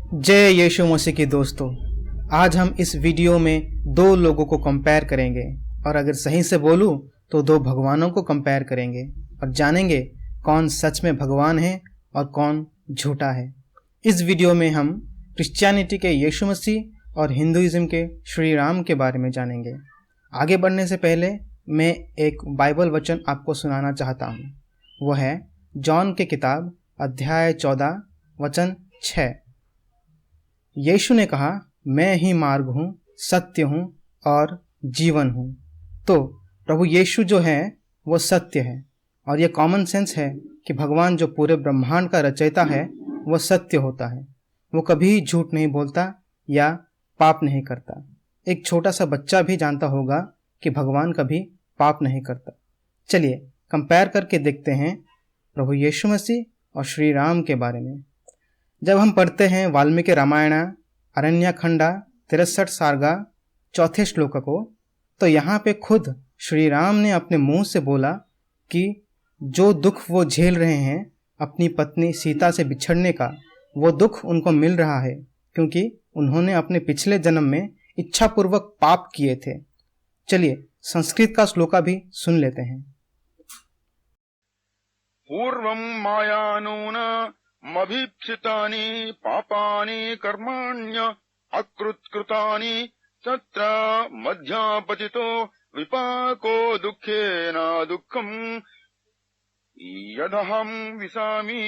जय यीशु मसीह के दोस्तों, आज हम इस वीडियो में दो लोगों को कंपेयर करेंगे और अगर सही से बोलूं तो दो भगवानों को कंपेयर करेंगे और जानेंगे कौन सच में भगवान है और कौन झूठा है। इस वीडियो में हम क्रिश्चियनिटी के यीशु मसीह और हिंदुइज्म के श्री राम के बारे में जानेंगे। आगे बढ़ने से पहले मैं एक बाइबल वचन आपको सुनाना चाहता हूँ। वो है जॉन के किताब अध्याय 14 वचन 6। यीशु ने कहा, मैं ही मार्ग हूँ, सत्य हूँ और जीवन हूँ। तो प्रभु यीशु जो है वो सत्य है और ये कॉमन सेंस है कि भगवान जो पूरे ब्रह्मांड का रचयिता है वो सत्य होता है। वो कभी झूठ नहीं बोलता या पाप नहीं करता। एक छोटा सा बच्चा भी जानता होगा कि भगवान कभी पाप नहीं करता। चलिए कंपेयर करके देखते हैं प्रभु यीशु मसीह और श्री राम के बारे में। जब हम पढ़ते हैं वाल्मीकि रामायण अरण्यखंडा 63 सार्गा 4 श्लोक को, तो यहाँ पे खुद श्री राम ने अपने मुंह से बोला कि जो दुख वो झेल रहे हैं अपनी पत्नी सीता से बिछड़ने का, वो दुख उनको मिल रहा है क्योंकि उन्होंने अपने पिछले जन्म में इच्छापूर्वक पाप किए थे। चलिए संस्कृत का श्लोका भी सुन लेते हैं। पूर्वं मायानून मभीप्सितानि पापानि कर्माण्य अकृत्कृतानि तत्र मध्यापतितो विपाको दुःखेन दुःखम् यदहं विसामि।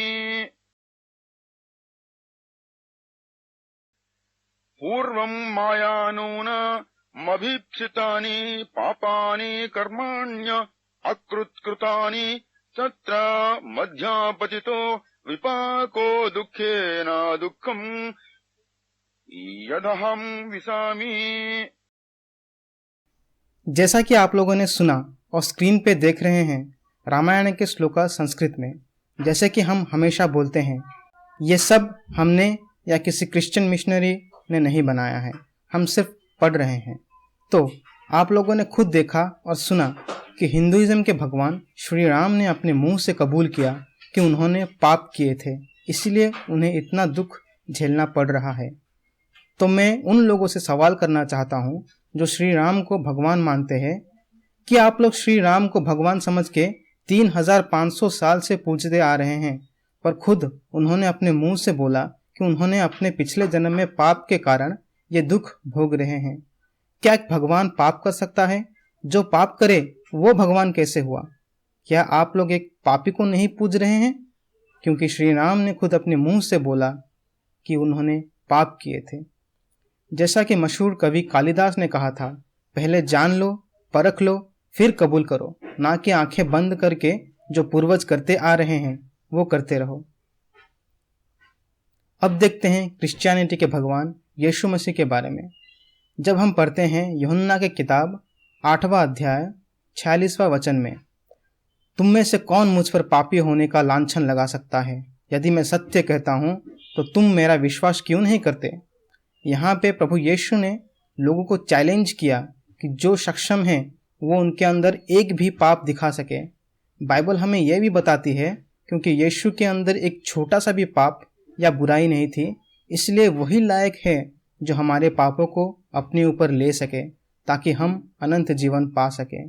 पूर्वं मायानून मभीप्सितानि पापानि कर्माण्य अकृत्कृतानि तत्र मध्यापतितो विपाको दुःखेन दुःखम् यदहं विसामि। जैसा कि आप लोगों ने सुना और स्क्रीन पे देख रहे हैं रामायण के श्लोका संस्कृत में, जैसे कि हम हमेशा बोलते हैं, ये सब हमने या किसी क्रिश्चियन मिशनरी ने नहीं बनाया है, हम सिर्फ पढ़ रहे हैं। तो आप लोगों ने खुद देखा और सुना कि हिंदुइज्म के भगवान श्री राम ने अपने मुंह से कबूल किया कि उन्होंने पाप किए थे, इसलिए उन्हें इतना दुख झेलना पड़ रहा है। तो मैं उन लोगों से सवाल करना चाहता हूँ जो श्री राम को भगवान मानते हैं कि आप लोग श्री राम को भगवान समझ के 3500 साल से पूजते आ रहे हैं, पर खुद उन्होंने अपने मुंह से बोला कि उन्होंने अपने पिछले जन्म में पाप के कारण ये दुख भोग रहे हैं। क्या भगवान पाप कर सकता है? जो पाप करे वो भगवान कैसे हुआ? क्या आप लोग एक पापी को नहीं पूज रहे हैं? क्योंकि श्री राम ने खुद अपने मुंह से बोला कि उन्होंने पाप किए थे। जैसा कि मशहूर कवि कालिदास ने कहा था, पहले जान लो, परख लो, फिर कबूल करो, ना कि आंखें बंद करके जो पूर्वज करते आ रहे हैं वो करते रहो। अब देखते हैं क्रिश्चियनिटी के भगवान यीशु मसीह के बारे में। जब हम पढ़ते हैं यूहन्ना की किताब 8वां अध्याय 46वां वचन में, तुम में से कौन मुझ पर पापी होने का लांछन लगा सकता है? यदि मैं सत्य कहता हूँ तो तुम मेरा विश्वास क्यों नहीं करते? यहाँ पे प्रभु यीशु ने लोगों को चैलेंज किया कि जो सक्षम है वो उनके अंदर एक भी पाप दिखा सके। बाइबल हमें यह भी बताती है क्योंकि यीशु के अंदर एक छोटा सा भी पाप या बुराई नहीं थी, इसलिए वही लायक है जो हमारे पापों को अपने ऊपर ले सके ताकि हम अनंत जीवन पा सके।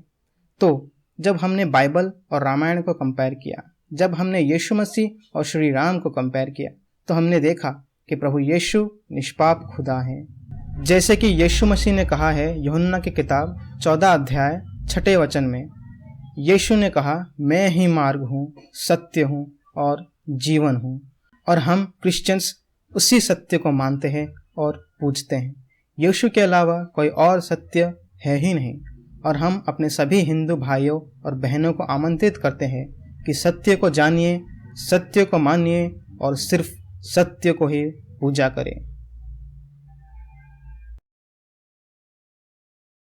तो जब हमने बाइबल और रामायण को कंपेयर किया, जब हमने यीशु मसीह और श्री राम को कंपेयर किया, तो हमने देखा कि प्रभु यीशु निष्पाप खुदा हैं। जैसे कि यीशु मसीह ने कहा है यूहन्ना की किताब 14 अध्याय 6 वचन में, यीशु ने कहा, मैं ही मार्ग हूँ, सत्य हूँ और जीवन हूँ। और हम क्रिश्चियंस उसी सत्य को मानते हैं और पूजते हैं। यीशु के अलावा कोई और सत्य है ही नहीं। और हम अपने सभी हिंदू भाइयों और बहनों को आमंत्रित करते हैं कि सत्य को जानिए, सत्य को मानिए और सिर्फ सत्य को ही पूजा करें।